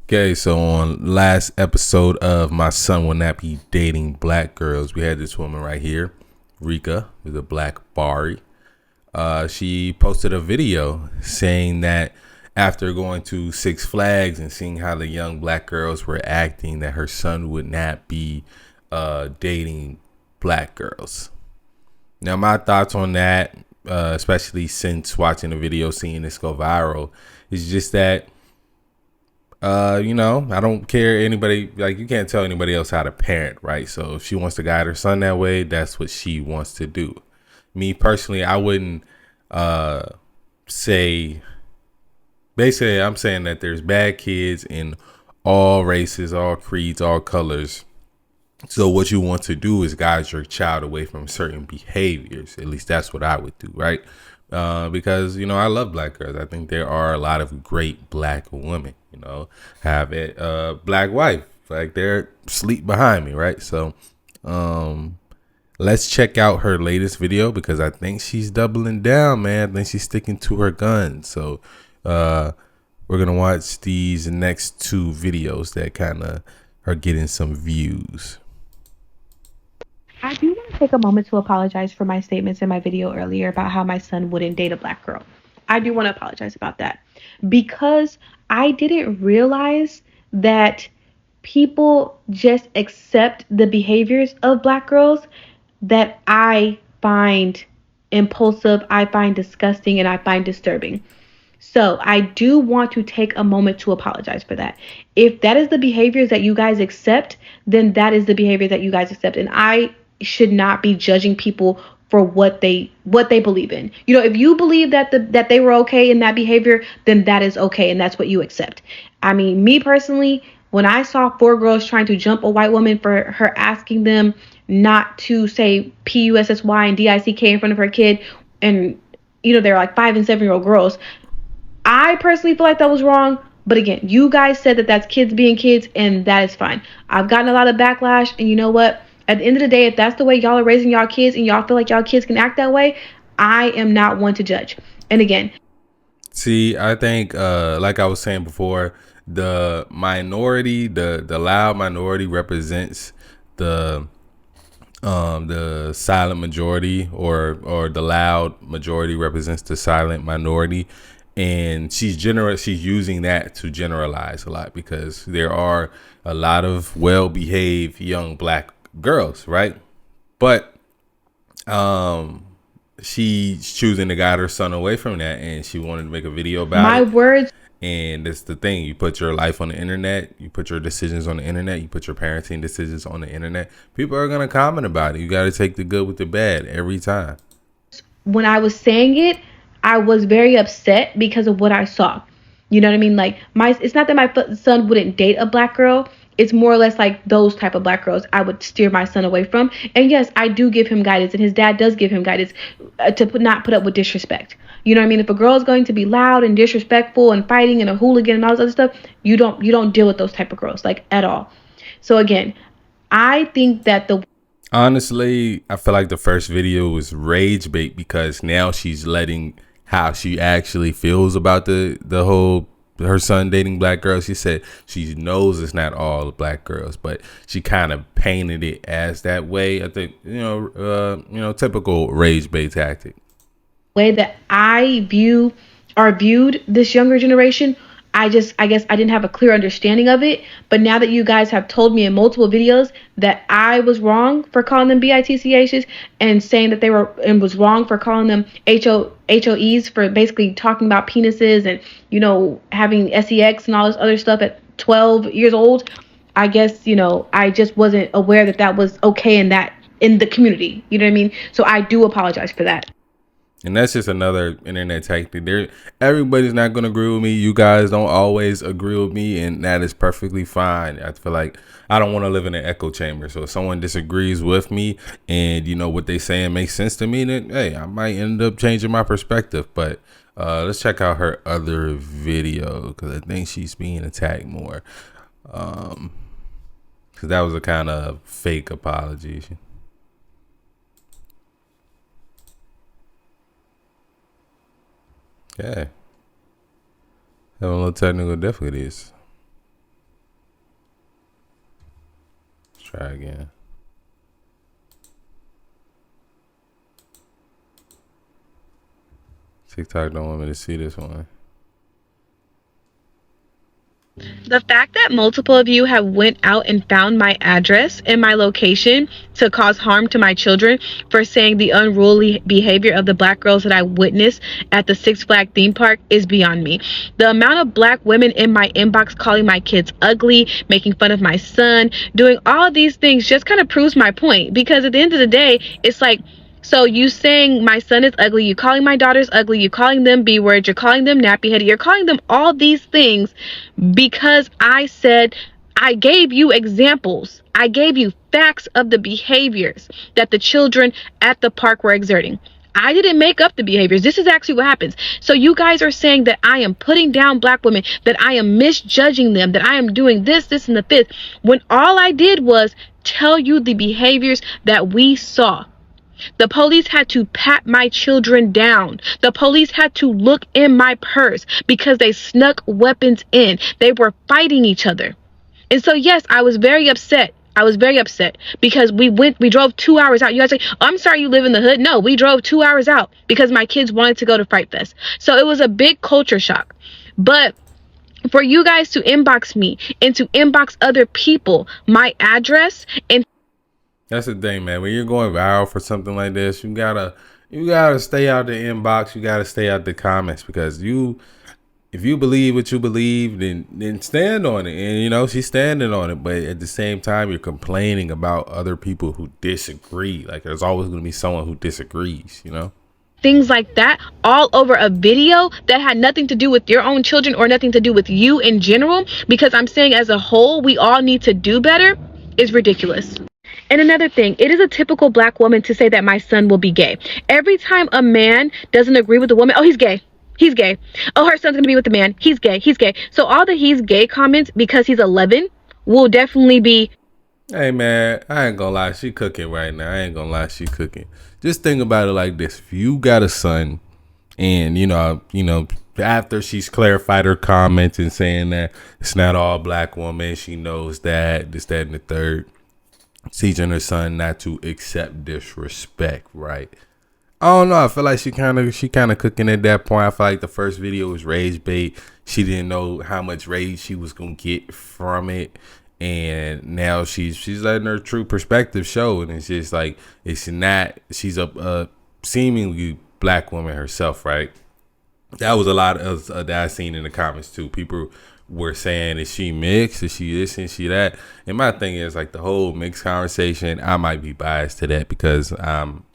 Okay, so on last episode of My Son Will Not Be Dating Black Girls, we had this woman right here, Rika, with a black Bari. She posted a video saying that after going to Six Flags and seeing how the young black girls were acting, that her son would not be dating black girls. Now, my thoughts on that, especially since watching the video, seeing this go viral, is just that I don't care anybody, like, you can't tell anybody else how to parent, right? So if she wants to guide her son that way, that's what she wants to do. Me personally, I wouldn't say, basically, I'm saying that there's bad kids in all races, all creeds, all colors. So what you want to do is guide your child away from certain behaviors. At least that's what I would do, right? Because I love black girls. I think there are a lot of great black women. Have a black wife, like they're sleep behind me, right? So, let's check out her latest video because I think she's doubling down, man. I think she's sticking to her guns. So, we're gonna watch these next two videos that kind of are getting some views. I do want to take a moment to apologize for my statements in my video earlier about how my son wouldn't date a black girl. I do want to apologize about that because I didn't realize that people just accept the behaviors of black girls that I find impulsive, I find disgusting, and I find disturbing. So I do want to take a moment to apologize for that. If that is the behaviors that you guys accept, then that is the behavior that you guys accept. And I should not be judging people for what they believe in. If you believe that they were okay in that behavior, then that is okay and that's what you accept. I mean, me personally, when I saw four girls trying to jump a white woman for her asking them not to say PUSSY and DICK in front of her kid, and they're like 5 and 7 year old girls. I personally feel like that was wrong. But again, you guys said that that's kids being kids, and that is fine. I've gotten a lot of backlash, and you know what? At the end of the day, if that's the way y'all are raising y'all kids and y'all feel like y'all kids can act that way, I am not one to judge. And again, See, I think, like I was saying before, the minority, the loud minority represents the the silent majority, or the loud majority represents the silent minority. And she's using that to generalize a lot because there are a lot of well-behaved young black girls, right? But she's choosing to guide her son away from that, and she wanted to make a video about my it. words And that's the thing. You put your life on the internet. You put your decisions on the internet. You put your parenting decisions on the internet. People are going to comment about it. You got to take the good with the bad every time. when I was saying it, I was very upset because of what I saw. You know what I mean? Like it's not that my son wouldn't date a black girl. It's more or less like those type of black girls I would steer my son away from. And yes, I do give him guidance, and his dad does give him guidance not put up with disrespect. You know what I mean? If a girl is going to be loud and disrespectful and fighting and a hooligan and all this other stuff, you don't deal with those type of girls like at all. So again, I think that the Honestly, I feel like the first video was rage bait because now she's letting how she actually feels about the whole her son dating black girls. She said she knows it's not all black girls, but she kind of painted it as that way. I think typical rage bait tactic. way that I view or viewed this younger generation, I guess I didn't have a clear understanding of it. But now that you guys have told me in multiple videos that I was wrong for calling them BITCHs and saying that they were and was wrong for calling them HOEs for basically talking about penises and having sex and all this other stuff at 12 years old, I guess I just wasn't aware that that was okay in the community. You know what I mean? So I do apologize for that. And that's just another internet tactic. Everybody's not gonna agree with me. You guys don't always agree with me, and that is perfectly fine. I feel like I don't want to live in an echo chamber. So if someone disagrees with me, and what they saying makes sense to me, then hey, I might end up changing my perspective. But let's check out her other video because I think she's being attacked more. Because that was a kind of fake apology. Yeah. Having a little technical difficulties. Try again. TikTok don't want me to see this one. The fact that multiple of you have went out and found my address and my location to cause harm to my children for saying the unruly behavior of the black girls that I witnessed at the Six Flag theme park is beyond me. The amount of black women in my inbox calling my kids ugly, making fun of my son, doing all of these things just kind of proves my point, because at the end of the day, it's like, so you saying my son is ugly, you calling my daughters ugly, you calling them B words, you're calling them nappy headed, you're calling them all these things because I said, I gave you examples. I gave you facts of the behaviors that the children at the park were exerting. I didn't make up the behaviors. This is actually what happens. So you guys are saying that I am putting down black women, that I am misjudging them, that I am doing this, and the fifth, when all I did was tell you the behaviors that we saw. The police had to pat my children down. The police had to look in my purse because they snuck weapons in. They were fighting each other. And so, yes, I was very upset. I was very upset because we drove 2 hours out. You guys say, oh, I'm sorry you live in the hood. No, we drove 2 hours out because my kids wanted to go to Fright Fest. So it was a big culture shock. But for you guys to inbox me and to inbox other people my address, and That's the thing, man. When you're going viral for something like this, you gotta stay out the inbox. You gotta stay out the comments, because if you believe what you believe, then stand on it. And she's standing on it. But at the same time, you're complaining about other people who disagree. Like, there's always gonna be someone who disagrees. things like that, all over a video that had nothing to do with your own children or nothing to do with you in general, because I'm saying as a whole we all need to do better, is ridiculous. And another thing, it is a typical black woman to say that my son will be gay. Every time a man doesn't agree with a woman, oh, he's gay. He's gay. Oh, her son's going to be with a man. He's gay. He's gay. So all the he's gay comments because he's 11 will definitely be. Hey, man, I ain't gonna lie. She cooking right now. I ain't gonna lie. She cooking. Just think about it like this. If you got a son and, after she's clarified her comments and saying that it's not all black women, she knows that, this, that, and the third, teaching her son not to accept disrespect, right? I don't know. I feel like she kind of cooking at that point. I feel like the first video was rage bait. She didn't know how much rage she was gonna get from it, and now she's letting her true perspective show. And it's just like, it's not. She's a seemingly black woman herself, right? That was a lot of that I seen in the comments too. People were saying, is she mixed? Is she this and she that? And my thing is, like, the whole mixed conversation, I might be biased to that because I'm,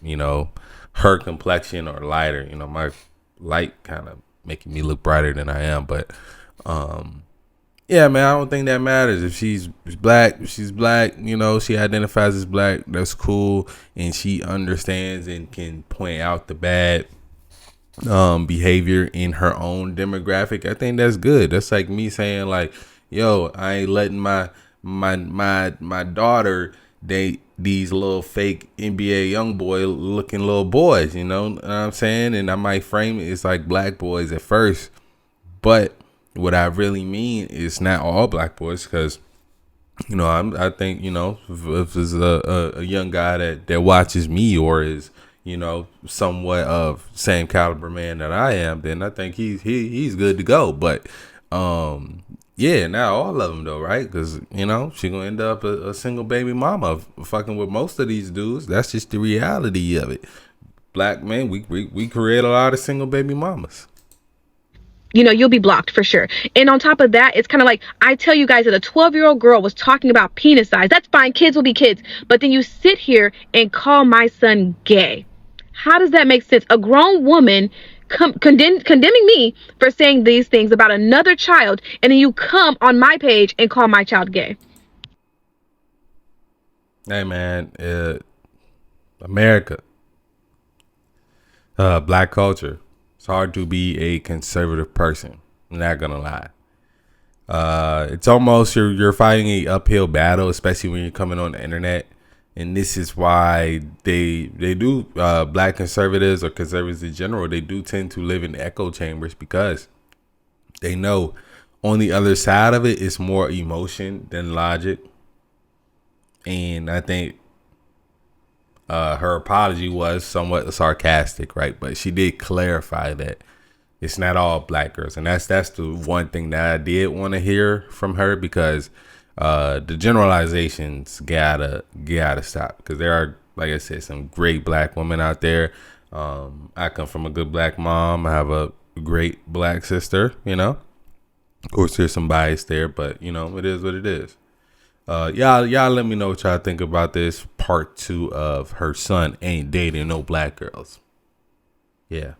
her complexion or lighter. My light kind of making me look brighter than I am. But yeah, man, I don't think that matters. If she's black, she identifies as black, that's cool. And she understands and can point out the bad behavior in her own demographic, I think that's good. That's like me saying, like, yo, I ain't letting my daughter date these little fake NBA young boy looking little boys, you know what I'm saying? And I might frame it as like black boys at first, but what I really mean is not all black boys, because I think if there's a young guy that watches me or is somewhat of same caliber man that I am, then I think he's good to go. But yeah, not all of them though, right? Because she gonna end up a single baby mama fucking with most of these dudes. That's just the reality of it. Black men, we create a lot of single baby mamas. You'll be blocked for sure. And on top of that, it's kind of like, I tell you guys that a 12-year-old girl was talking about penis size. That's fine. Kids will be kids. But then you sit here and call my son gay. How does that make sense? A grown woman condemning me for saying these things about another child, and then you come on my page and call my child gay. Hey, man, America, black culture. It's hard to be a conservative person. I'm not gonna lie. It's almost you're fighting a uphill battle, especially when you're coming on the internet. And this is why they do, black conservatives or conservatives in general, they do tend to live in echo chambers, because they know on the other side of it is more emotion than logic. And I think her apology was somewhat sarcastic, right? But she did clarify that it's not all black girls, and that's the one thing that I did want to hear from her, because the generalizations gotta stop, because there are, like I said, some great black women out there. I come from a good black mom. I have a great black sister. Of course, there's some bias there, but it is what it is. Y'all let me know what y'all think about this part 2 of her son ain't dating no black girls. Yeah.